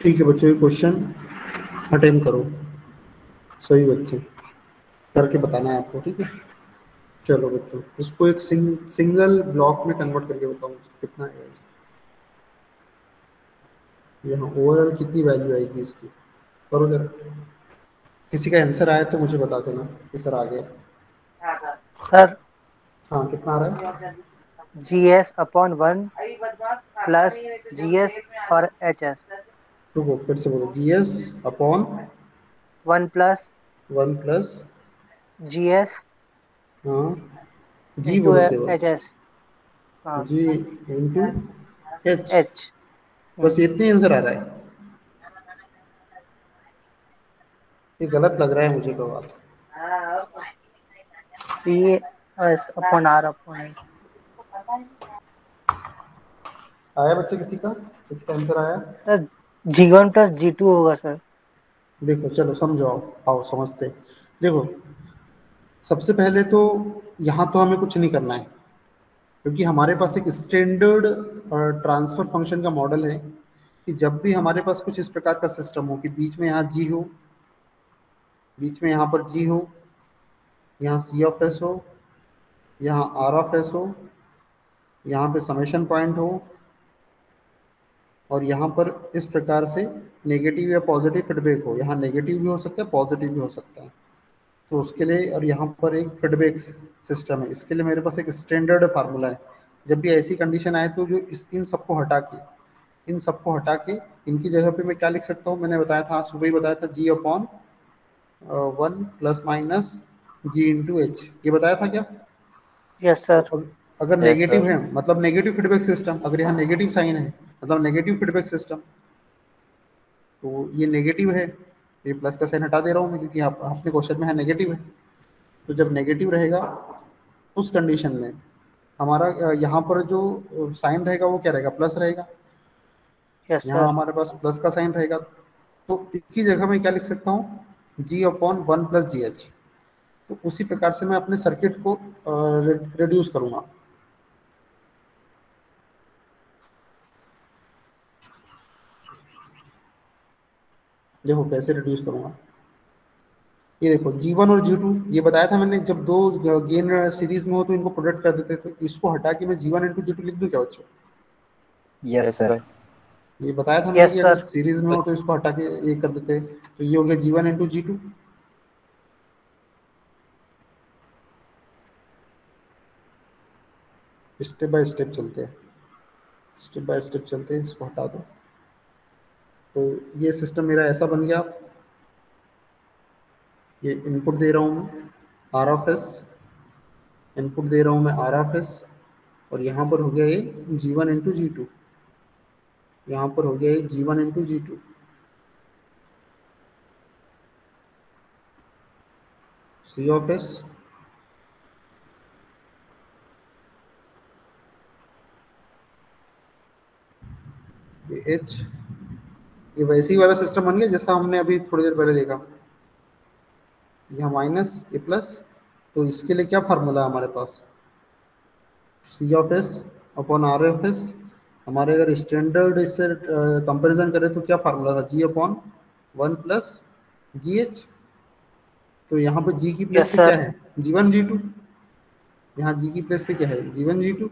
ठीक है बच्चों, ये क्वेश्चन अटेम्प्ट करो सभी बच्चे, करके बताना है आपको, ठीक है। चलो बच्चों, इसको एक सिंगल ब्लॉक में कन्वर्ट करके बताओ मुझे कितना है इसका। यहाँ ओवरऑल कितनी वैल्यू आएगी इसकी, करो जरा। किसी का आंसर आया तो मुझे बता देना कि सर आ गया। सर हाँ, कितना आ रहा है? GS/1 प्लस GS और HS। रुको, फिर से बोलो। GS upon 1 plus 1 plus, GS हाँ, जी इंटू बोलो केवल, HS। हाँ, जी इंटू एच। H। बस इतने आंसर आ रहा है? ये गलत लग रहा है मुझे तो बात। CS/R/S। आया बच्चे, किसी का आंसर आया? सर G1 प्लस G2 होगा सर। देखो चलो समझो, आओ समझते। देखो, सबसे पहले तो यहाँ तो हमें कुछ नहीं करना है, क्योंकि हमारे पास एक स्टैंडर्ड ट्रांसफर फंक्शन का मॉडल है कि जब भी हमारे पास कुछ इस प्रकार का सिस्टम हो कि बीच में यहाँ जी हो, बीच में यहाँ पर जी हो, यहाँ सी ऑफ एस हो, यहाँ आर ऑफ एस हो, यहाँ पे समेशन पॉइंट हो, और यहाँ पर इस प्रकार से नेगेटिव या पॉजिटिव फीडबैक हो। यहाँ नेगेटिव भी हो सकता है, पॉजिटिव भी हो सकता है। तो उसके लिए, और यहाँ पर एक फीडबैक सिस्टम है, इसके लिए मेरे पास एक स्टैंडर्ड फार्मूला है। जब भी ऐसी कंडीशन आए तो जो इन सबको हटा के, इन सबको हटा के इनकी जगह पे मैं क्या लिख सकता हूँ, मैंने बताया था आज सुबह ही बताया था, जी अपॉन 1 प्लस माइनस जी इंटू एच, ये बताया था क्या? यस तो सर। अगर यस नेगेटिव सर। है मतलब नेगेटिव फीडबैक सिस्टम, अगर यहाँ नेगेटिव साइन है मतलब नेगेटिव फीडबैक सिस्टम, तो ये नेगेटिव है, ये प्लस का साइन हटा दे रहा हूँ मैं क्योंकि अपने क्वेश्चन में है नेगेटिव है। तो जब नेगेटिव रहेगा उस कंडीशन में हमारा यहाँ पर जो साइन रहेगा वो क्या रहेगा, प्लस रहेगा। यस यहाँ सर। हमारे पास प्लस का साइन रहेगा, तो इसकी जगह मैं क्या लिख सकता हूँ, जी अपॉन 1 प्लस जी एच। तो उसी प्रकार से मैं अपने सर्किट को रिड्यूस करूँगा। देखो कैसे रिड्यूस करूँगा, ये देखो G1 और G2, ये बताया था मैंने, जब दो गेन सीरीज में हो तो इनको प्रोडक्ट कर देते, तो इसको हटा के मैं G1 इंटू G2 लिख दूँ क्या बच्चों? Yes yes sir. सर। ये बताया था मैंने यस कि अगर सर। सीरीज में हो तो इसको हटा के ये कर देते, तो ये हो गया G1 into G2। Step by step चलते हैं, स्टेप बाय स्टेप चलते हैं, इसको हटा दो। तो ये सिस्टम मेरा ऐसा बन गया, ये इनपुट दे रहा हूँ मैं आर ऑफ एस, इनपुट दे रहा हूँ मैं आर ऑफ एस, और यहाँ पर हो गया ये G1 इंटू G2, यहाँ पर हो गया ये G1 into G2, C of S, ये एच, ये वैसे ही वाला सिस्टम बन गया जैसा हमने अभी थोड़ी देर पहले देखा, यहाँ माइनस ये प्लस। तो इसके लिए क्या फार्मूला है हमारे पास, C of S upon R of S. हमारे अगर स्टैंडर्ड इससे कंपैरिजन करें तो क्या फार्मूला था, जी अपॉन 1 प्लस जी एच। तो यहाँ पर जी की प्लेस यस पे क्या सर। है, G1 G2, यहाँ जी की प्लेस पे क्या है, G1 G2,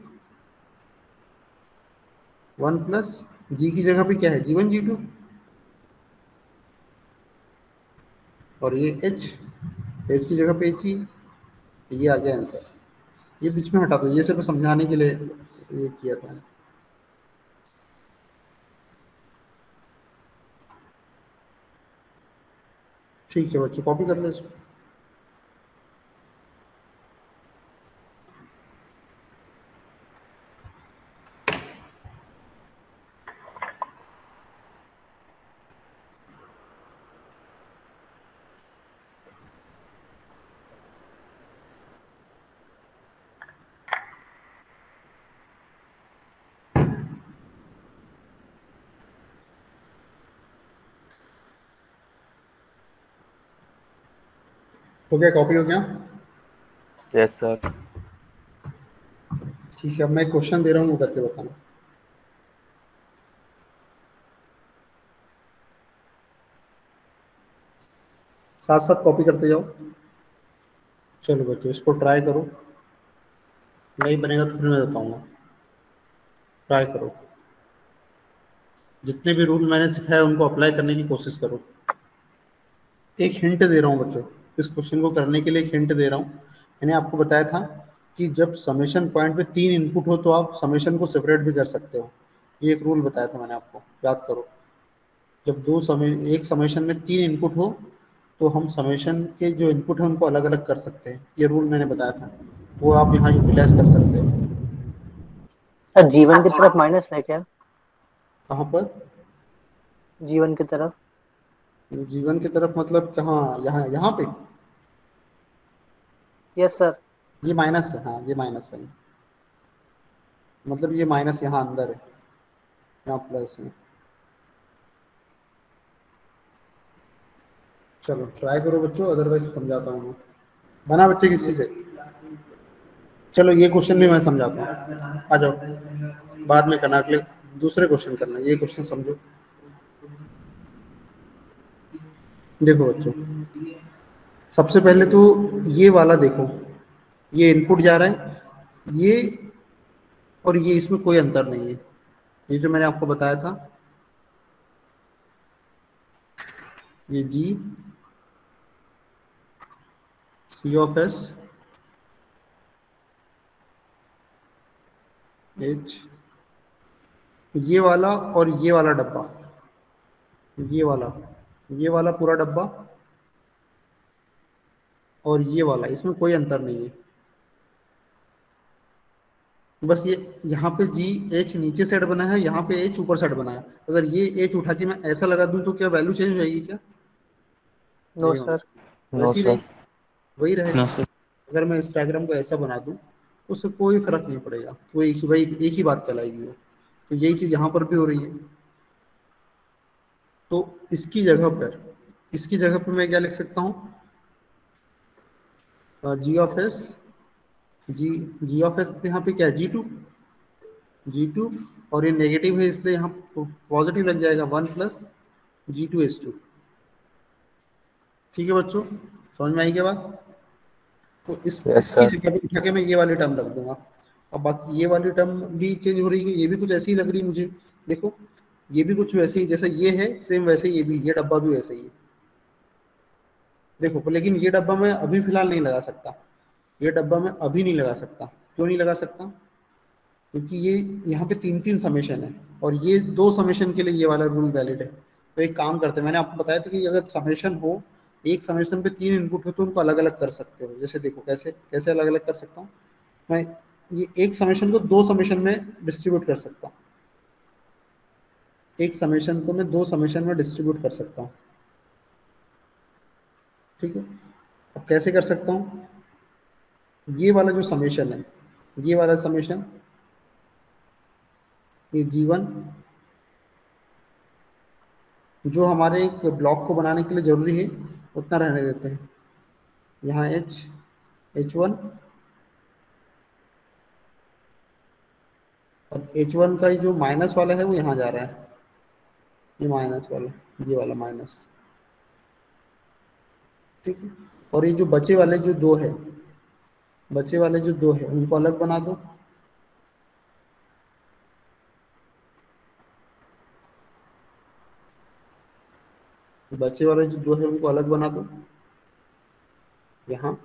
1 प्लस जी की जगह पे क्या है, G1 G2, और ये एच, एच की जगह पे एच ही, ये आ गया आंसर। ये बीच में हटा दो, ये सिर्फ समझाने के लिए ये किया था। ठीक है बच्चों, कॉपी कर लो इसको। हो गया, कॉपी हो गया? Yes sir. ठीक है, अब मैं एक क्वेश्चन दे रहा हूँ, वो करके बताना। साथ साथ कॉपी करते जाओ। चलो बच्चों इसको ट्राई करो, नहीं बनेगा तो फिर मैं बताऊंगा। ट्राई करो, जितने भी रूल मैंने सिखाए उनको अप्लाई करने की कोशिश करो। एक हिंट दे रहा हूँ बच्चों, इस क्वेश्चन को करने के लिए एक हिंट दे रहा हूँ। मैंने आपको बताया था कि जब समेशन पॉइंट पे 3 इनपुट हो तो आप समेशन को सेपरेट भी कर सकते हो। ये एक रूल बताया था मैंने आपको, याद करो। जब एक समेशन में 3 इनपुट हो तो हम समेशन के जो इनपुट है उनको अलग अलग कर सकते हैं। ये रूल मैंने बताया था, वो आप यहाँ यूटिलाइज कर सकते हो। सर जीवन की तरफ माइनस है क्या? कहाँ पर? जीवन की तरफ। जीवन की तरफ मतलब कहाँ? यहाँ यहाँ पे यस सर। ये माइनस है, हाँ ये माइनस है। मतलब ये माइनस यहाँ अंदर है, यहाँ प्लस है। चलो ट्राई करो बच्चों, अदरवाइज समझाता हूँ मैं। बना बच्चे किसी से? चलो ये क्वेश्चन भी मैं समझाता हूँ, आ जाओ। बाद में करना, अगले दूसरे क्वेश्चन करना, ये क्वेश्चन समझो। देखो बच्चों, सबसे पहले तो ये वाला देखो, ये इनपुट जा रहा है, ये और ये, इसमें कोई अंतर नहीं है। ये जो मैंने आपको बताया था, ये जी सी ऑफ एस एच, ये वाला और ये वाला डब्बा, ये वाला पूरा डब्बा और ये वाला, इसमें कोई अंतर नहीं है। बस ये यहाँ पे जी एच नीचे साइड बना है, यहाँ पे एच ऊपर साइड बना है। अगर ये एच उठा के मैं ऐसा लगा दूं तो क्या वैल्यू चेंज हो जाएगी क्या? नो नहीं होगा, सर। नो वैसी सर। रहेगी, वही रहेगा। No sir. अगर मैं इस डायग्राम को ऐसा बना दूं तो उससे कोई फर्क नहीं पड़ेगा, वो एक ही बात कहलाएगी वो। तो यही चीज यहाँ पर भी हो रही है। तो इसकी जगह पर मैं क्या लिख सकता हूँ? G of S, G of S यहाँ पे क्या है? जी टू, और ये नेगेटिव है इसलिए यहाँ पॉजिटिव लग जाएगा, 1 + G2H2। ठीक है बच्चों, समझ में आई क्या बात? तो यस इसकी सर। जगह पे उठा के मैं ये वाली टर्म रख दूंगा। अब बाकी ये वाली टर्म भी चेंज हो रही है, ये भी कुछ ऐसी ही लग रही है मुझे। देखो ये भी कुछ वैसे ही, जैसा ये है सेम वैसे ही ये भी, ये डब्बा भी वैसे ही है। देखो लेकिन ये डब्बा मैं अभी फिलहाल नहीं लगा सकता, ये डब्बा मैं अभी नहीं लगा सकता। क्यों नहीं लगा सकता? क्योंकि ये यहाँ पे 3 3 समेशन है, और ये 2 समेशन के लिए ये वाला रूल वैलिड है। तो एक काम करते हैं, मैंने आपको बताया था कि अगर समेशन हो, एक समेशन पे 3 इनपुट हो तो उनको अलग अलग कर सकते हो। जैसे देखो कैसे कैसे अलग अलग कर सकता हूँ मैं, ये एक समेशन को 2 समेशन में डिस्ट्रीब्यूट कर सकता हूँ। एक समेशन को मैं 2 समेशन में डिस्ट्रीब्यूट कर सकता हूँ। ठीक है, अब कैसे कर सकता हूँ? ये वाला जो समेशन है, ये वाला समेशन, ये G1 जो हमारे एक ब्लॉक को बनाने के लिए जरूरी है उतना रहने देते हैं। यहाँ H1, और H1 का जो माइनस वाला है वो यहाँ जा रहा है, ये माइनस वाला, ये वाला माइनस। ठीक है, और ये जो बचे वाले जो दो है, बचे वाले जो दो है उनको अलग बना दो। बचे वाले जो दो है उनको अलग बना दो, यहाँ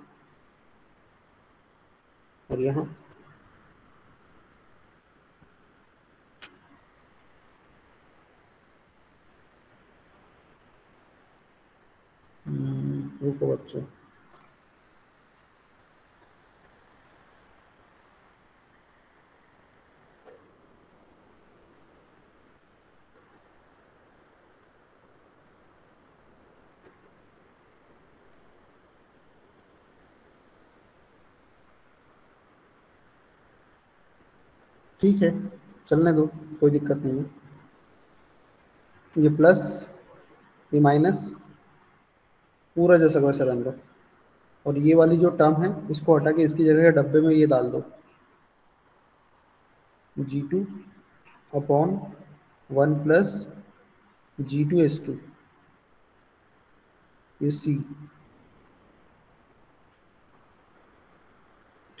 और यहाँ। रुको बच्चों, ठीक है चलने दो, कोई दिक्कत नहीं है। ये प्लस, ये माइनस, पूरा जैसा वैसा रन दो। और ये वाली जो टर्म है इसको हटा के इसकी जगह डब्बे में ये डाल दो, G2 अपॉन 1 + G2H2, ये C।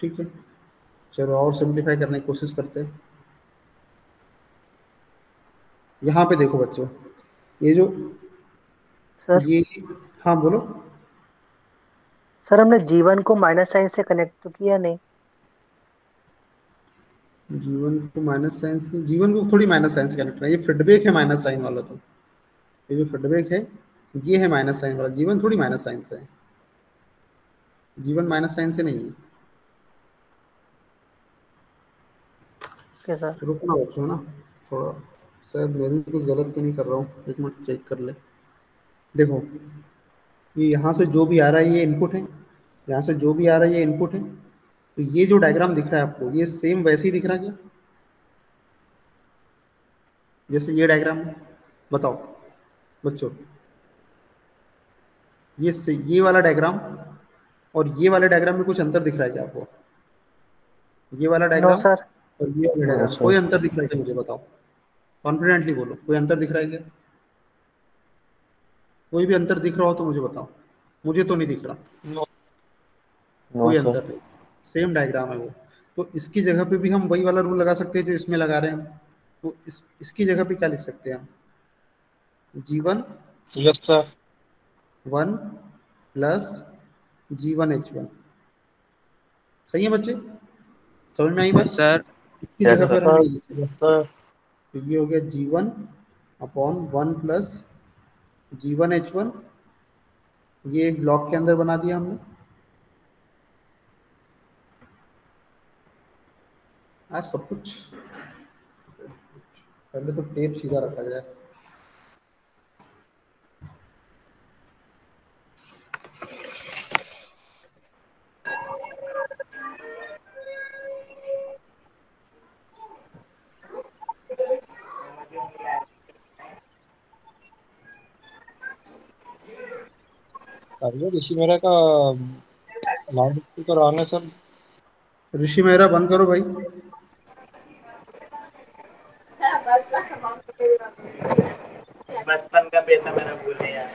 ठीक है, चलो और सिंप्लीफाई करने की कोशिश करते हैं। यहाँ पे देखो बच्चों, ये जो सर ये, हाँ बोलो। सर हमने जीवन को माइनस साइन से कनेक्ट तो किया नहीं। जीवन को माइनस साइन से, जीवन को थोड़ी माइनस साइन से कनेक्ट है, ये फीडबैक है माइनस साइन वाला। तो ये जो फीडबैक है ये है माइनस साइन वाला, जीवन थोड़ी माइनस साइन से है, जीवन माइनस साइन से नहीं है। Okay sir. रुकना बच्चों ना थोड़ा, शायद मैं भी कुछ गलत तो नहीं कर रहा हूँ, एक मिनट चेक कर ले। देखो, ये यहाँ से जो भी आ रहा है ये इनपुट है, यहाँ से जो भी आ रहा है ये इनपुट है। तो ये जो डायग्राम दिख रहा है आपको, ये सेम वैसे ही दिख रहा है क्या, जैसे ये डायग्राम है? बताओ बच्चों, ये वाला डायग्राम और ये वाले डायग्राम में कुछ अंतर दिख रहा है क्या आपको? ये वाला नो डायग्राम सर। और ये वाला नो डायग्राम, कोई सर। अंतर दिख रहा है क्या मुझे बताओ, कॉन्फिडेंटली बोलो, कोई अंतर दिख रहा है क्या? कोई भी अंतर दिख रहा हो तो मुझे बताओ, मुझे तो नहीं दिख रहा नो कोई सर। अंतर नहीं, सेम डायग्राम है वो। तो इसकी जगह पे भी हम वही वाला रूल लगा सकते हैं जो इसमें लगा रहे हैं हम। तो इसकी जगह पे क्या लिख सकते हैं हम, G1 yes sir. 1 plus G1H1। सही है बच्चे, समझ में आई बात? सर। इसकी यस जगह सर। पर हम ये लिख सकते हैं। सर। तो ये हो गया G1 अपॉन 1 प्लस G1H1, ये एक ब्लॉक के अंदर बना दिया हमने। आज सब कुछ, पहले तो टेप सीधा रखा जाए। ऋषि मेरा का लाउड स्पीकर ऑन है सर। ऋषि मेहरा बंद करो भाई। बचपन का पैसा मेरा भूले यार।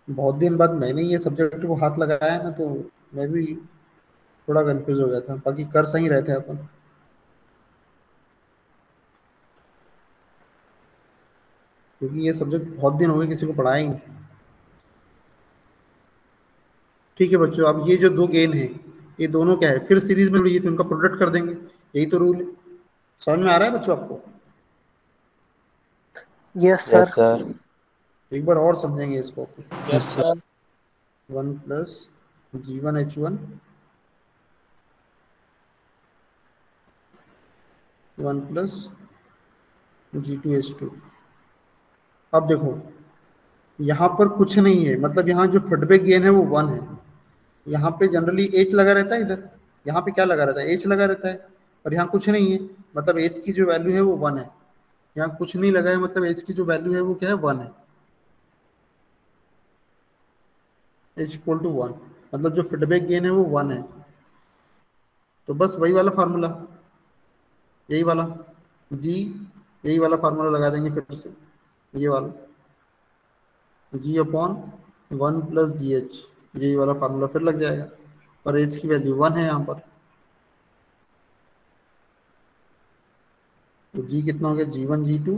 बहुत दिन बाद मैंने ये सब्जेक्ट को हाथ लगाया है ना, तो मैं भी थोड़ा कंफ्यूज हो गया था, बाकी कर सही रहे थे अपन। क्योंकि ये सब्जेक्ट बहुत दिन हो गए किसी को पढ़ाया ही नहीं। ठीक है बच्चों, अब ये जो दो गेन है, ये दोनों क्या है, फिर सीरीज में लिए तो इनका प्रोडक्ट कर देंगे, यही तो रूल है। समझ में आ रहा है बच्चों आपको? Yes yes sir. सर। एक बार और समझेंगे इसको। Yes sir. 1 plus G1H1 1 plus G2H2। अब देखो, यहाँ पर कुछ नहीं है, मतलब यहाँ जो फीडबैक गेन है वो 1 है। यहाँ पे जनरली एच लगा रहता है, इधर यहाँ पे क्या लगा रहता है, एच लगा रहता है। और यहाँ कुछ नहीं है, मतलब एच की जो वैल्यू है वो 1 है। यहाँ कुछ नहीं लगा है, मतलब एच की जो वैल्यू है वो क्या है, 1 है। एच इक्वल टू 1, मतलब जो फीडबैक गेन है वो 1 है। तो बस वही वाला फार्मूला, यही वाला जी, यही वाला फार्मूला लगा देंगे फिर से, ये वाला जी अपॉन 1 प्लस जी एच, यही वाला फार्मूला फिर लग जाएगा। और एच की वैल्यू 1 है यहाँ पर। तो जी कितना हो गया, G1 G2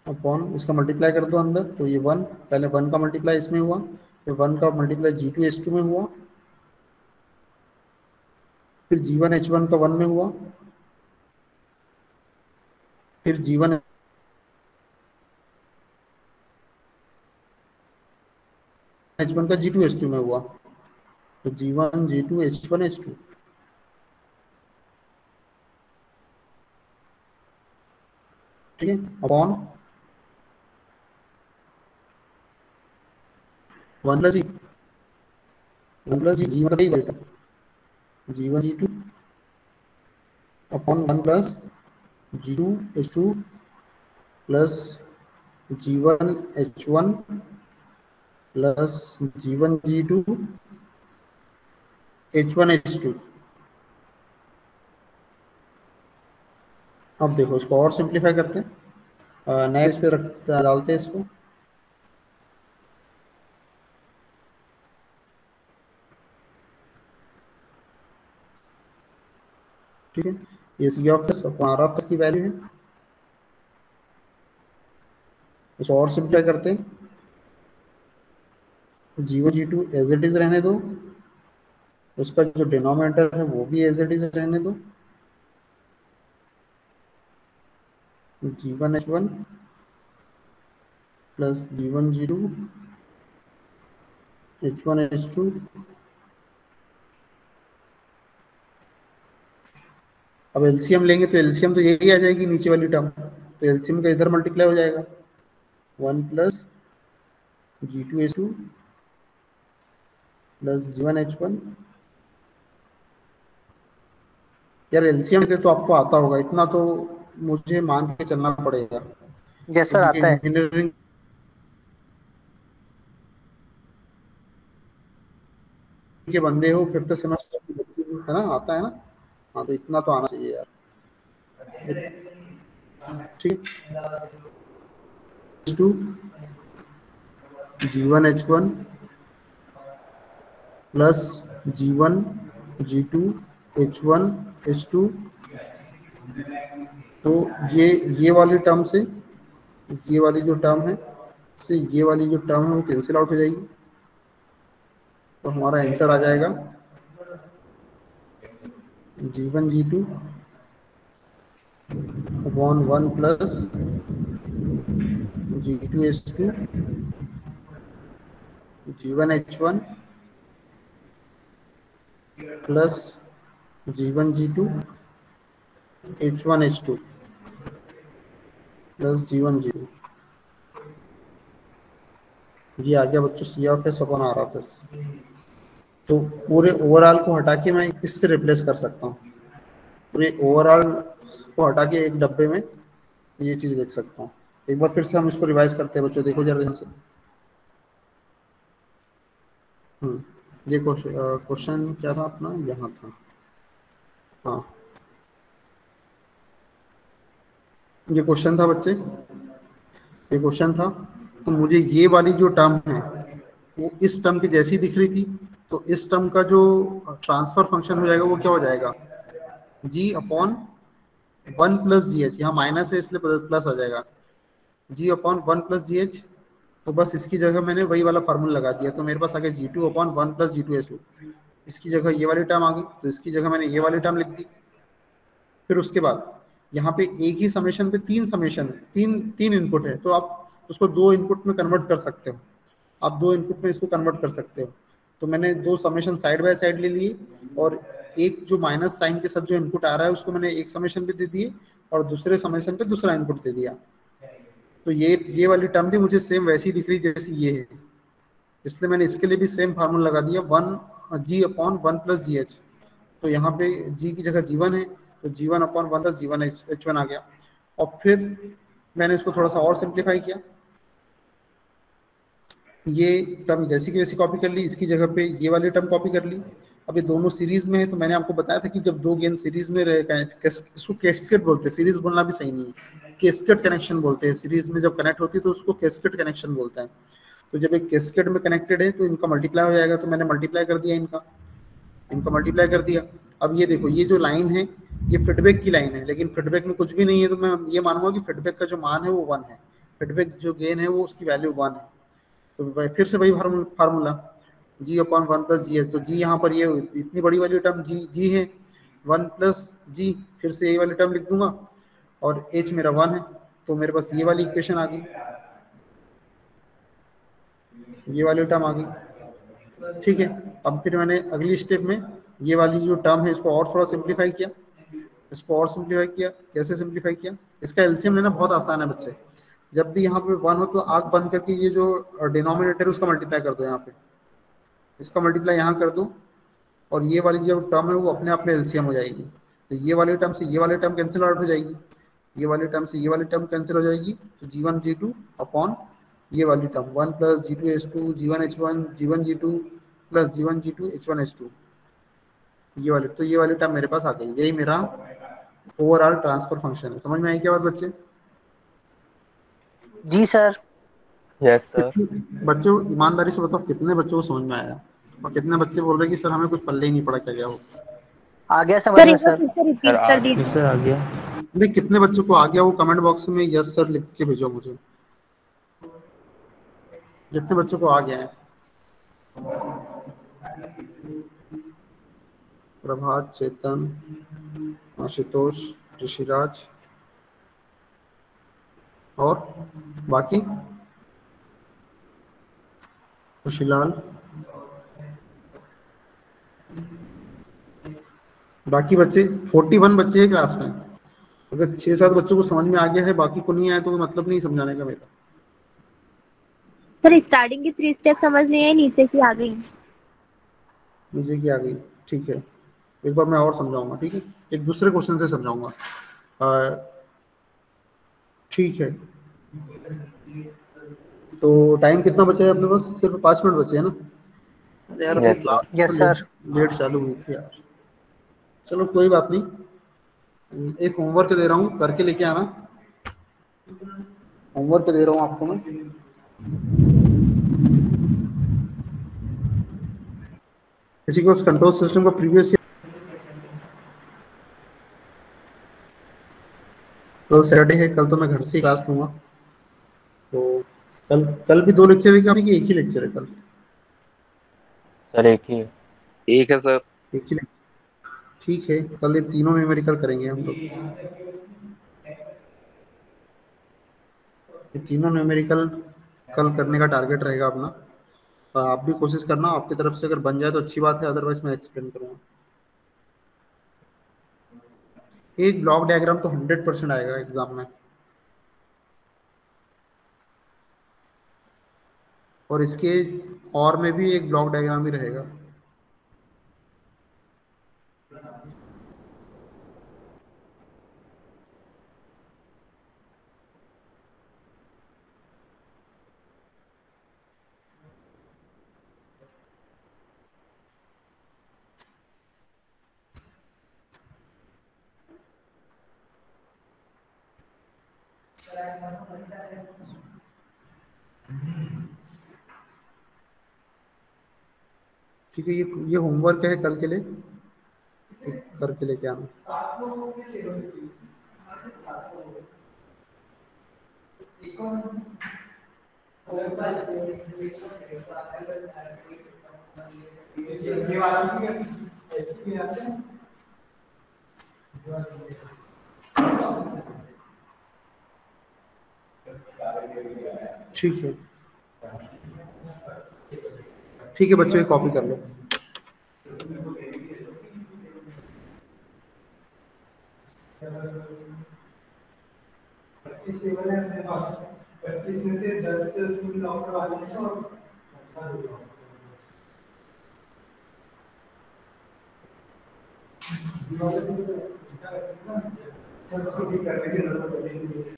अपॉन इसका मल्टीप्लाई कर दो अंदर, तो ये 1, पहले 1 का मल्टीप्लाई इसमें हुआ, फिर 1 का मल्टीप्लाई G2H2 में हुआ, फिर G1H1 का 1 में हुआ, फिर G1H1 का G2H2 में हुआ। तो G1 G2 H1 H2, ठीक है, अपॉन 1 प्लस जी मतलब यही बेटा, G1 G2 upon 1 plus G2 H2 plus G1 H1 plus G1 G2 H1 H2। अब देखो इसको और सिंप्लीफाई करते हैं। नए इस पे डालते हैं इसको। ठीक है, ये C of S R of S की वैल्यू है। कुछ और सिंप्लाई करते हैं, G1 G2 as it is रहने दो, उसका जो डिनोमिनेटर है वो भी एज इट इज रहने दो। G1 H1 plus G1 G2 H1 H2 अब एलसीएम लेंगे तो एलसीएम तो यही आ जाएगी नीचे वाली टर्म, तो एलसीएम का इधर मल्टीप्लाई हो जाएगा 1 plus G2H2 plus G1 H1। यार एलसीएम से तो आपको आता होगा, इतना तो मुझे मान के चलना पड़ेगा जैसा क्योंकि आता है। इंजीनियरिंग के बंदे हो, फिफ्थ सेमेस्टर के बच्चे हो, है ना, आता है ना। हाँ तो इतना तो आना चाहिए यार। ठीक, to G1 H1 plus G1 G2 H1 H2। तो ये वाली टर्म से ये वाली जो टर्म है से ये वाली जो टर्म है वो कैंसिल आउट हो जाएगी, तो हमारा आंसर आ जाएगा G1 G2 upon 1 plus G2 H2 G1 H1 plus G1 G2 H1 H2 plus G1 G2। ये आ गया बच्चों C of S upon R of S. तो पूरे ओवरऑल को हटा के मैं इससे रिप्लेस कर सकता हूँ, पूरे ओवरऑल को हटा के एक डब्बे में ये चीज लिख सकता हूँ। एक बार फिर से हम इसको रिवाइज करते हैं बच्चों, देखो जरा ध्यान से। ये क्वेश्चन क्या था अपना, यहाँ था। हाँ ये क्वेश्चन था बच्चे, ये क्वेश्चन था। तो मुझे ये वाली जो टर्म है वो इस टर्म की जैसी दिख रही थी, तो इस टर्म का जो ट्रांसफर फंक्शन हो जाएगा वो क्या हो जाएगा, जी अपॉन 1 प्लस जी एच। यहाँ माइनस है इसलिए प्लस आ जाएगा, जी अपॉन 1 प्लस जी एच। तो बस इसकी जगह मैंने वही वाला फार्मूला लगा दिया, तो मेरे पास आ गया G2 upon 1 plus G2 H2। इसकी जगह ये वाली टर्म आ गई, तो इसकी जगह मैंने ये वाली टर्म लिख दी। फिर उसके बाद यहाँ पे एक ही समेशन पे तीन समेशन, तीन इनपुट है, तो आप उसको दो इनपुट में कन्वर्ट कर सकते हो, आप दो इनपुट में इसको कन्वर्ट कर सकते हो। तो मैंने दो समेशन साइड बाय साइड ले लिए, और एक जो माइनस साइन के साथ जो इनपुट आ रहा है उसको मैंने एक समेशन पे दे दिए और दूसरे समेशन पे दूसरा इनपुट दे दिया। तो ये वाली टर्म भी मुझे सेम वैसी दिख रही जैसी ये है, इसलिए मैंने इसके लिए भी सेम फार्मूला लगा दिया 1 जी अपॉन 1 प्लस जी एच। तो यहाँ पे जी की जगह G1 है, तो G1 upon 1 plus G1 H1 आ गया। और फिर मैंने इसको थोड़ा सा और सिंप्लीफाई किया, ये टर्म जैसी की वैसी कॉपी कर ली, इसकी जगह पे ये वाली टर्म कॉपी कर ली। अब ये दोनों सीरीज में है, तो मैंने आपको बताया था कि जब दो गेंद सीरीज में रहे, इसको कैस्केड बोलते हैं, सीरीज बोलना भी सही नहीं है, कैस्केड कनेक्शन बोलते हैं। सीरीज में जब कनेक्ट होती है तो उसको कैस्केड कनेक्शन बोलते हैं। तो जब एक कैस्केड में कनेक्टेड है तो इनका मल्टीप्लाई हो जाएगा, तो मैंने मल्टीप्लाई कर दिया, इनका मल्टीप्लाई कर दिया। अब ये देखो, ये जो लाइन है ये फीडबैक की लाइन है, लेकिन फीडबैक में कुछ भी नहीं है, तो मैं ये मानूंगा कि फीडबैक का जो मान है वो 1 है, फीडबैक जो गेन है वो उसकी वैल्यू 1 है। तो फिर से वही फार्मूला जी अपॉन 1 प्लस जी एच। तो जी यहाँ पर ये इतनी बड़ी वाली टर्म जी है, 1 प्लस जी, फिर से ये वाली टर्म लिख दूंगा, और एच मेरा 1 है, तो मेरे पास ये वाली इक्वेशन आ गई, ये वाली टर्म आ गई। ठीक है, अब फिर मैंने अगली स्टेप में ये वाली जो टर्म है इसको और थोड़ा सिंप्लीफाई किया, इसको और सिंप्लीफाई किया। कैसे सिंप्लीफाई किया, इसका एलसीएम लेना बहुत आसान है बच्चे। जब भी यहाँ पे 1 हो तो आंख बंद करके ये जो डिनोमिनेटर है उसका मल्टीप्लाई कर दो, यहाँ पे इसका मल्टीप्लाई यहाँ कर दो, और ये वाली जो टर्म है वो अपने आप में एलसीएम हो जाएगी। तो ये वाली टर्म से ये वाली टर्म कैंसिल आउट हो जाएगी, ये वाली टर्म से ये वाली टर्म कैंसिल हो जाएगी। तो G1 G2 अपॉन ये वाली term 1 plus G2 H2 G1 H1 G1 G2 plus G1 G2 H1 H2, ये वाली, तो ये वाली टर्म मेरे पास आ गई। यही मेरा ओवरऑल ट्रांसफर फंक्शन है। समझ में आई क्या बात बच्चे? जी सर। Yes sir. बच्चों ईमानदारी से बताओ कितने बच्चों को समझ में आया, और कितने बच्चे बोल रहे हैं कि सर हमें कुछ पल्ले ही नहीं पड़ा, क्या क्या हो। आ गया समझ सर में एक बार सर। फिर से सर रिपीट आ कर दीजिए। सर आ गया। नहीं, कितने बच्चों को आ गया वो कमेंट बॉक्स में यस सर लिख के भेजो मुझे, जितने बच्चों को आ गया है। प्रभात, चेतन, आशुतोष, ऋषिराज और बाकी खुशीलाल, बाकी बच्चे 41 बच्चे हैं क्लास में। अगर 6-7 बच्चों को समझ में आ गया है, बाकी को नहीं आया तो मतलब नहीं समझाने का मेरा। सर स्टार्टिंग की 3 स्टेप समझ नहीं आई, नीचे की आ गई। नीचे की आ गई, ठीक है। एक बार मैं और समझाऊंगा, ठीक है, एक दूसरे क्वेश्चन से समझाऊंगा। ठीक है, तो टाइम कितना बचा है अपने पास? सिर्फ 5 मिनट बचे हैं ना? अरे यार अपनी यस सर। क्लास तो यस लेट सर। लेट चालू हुई थी यार। चलो कोई बात नहीं, एक होमवर्क दे रहा हूँ, करके लेके आना। होमवर्क दे रहा हूँ आपको मैं। किसी को कंट्रोल सिस्टम का प्रीवियस, कल सैटरडे है, कल तो मैं घर से ही क्लास लूंगा। तो कल कल भी 2 लेक्चर है क्या, कि एक ही लेक्चर है कल? सर एक ही है। एक है सर। एक ही लेक्चर, ठीक है। कल ये तीनों न्यूमेरिकल करेंगे हम लोग। ये तीनों न्यूमेरिकल कल करने का टारगेट रहेगा अपना। आप भी कोशिश करना, आपकी तरफ से अगर बन जाए तो अच्छी बात है, अदरवाइज मैं एक्सप्लेन करूंगा। एक ब्लॉक डायग्राम तो 100% आएगा एग्जाम में, और इसके और में भी एक ब्लॉक डायग्राम ही रहेगा। ठीक है, ये होमवर्क है कल के लिए, करके लेके आना। ठीक है, ठीक है बच्चों, ये कॉपी कर लो।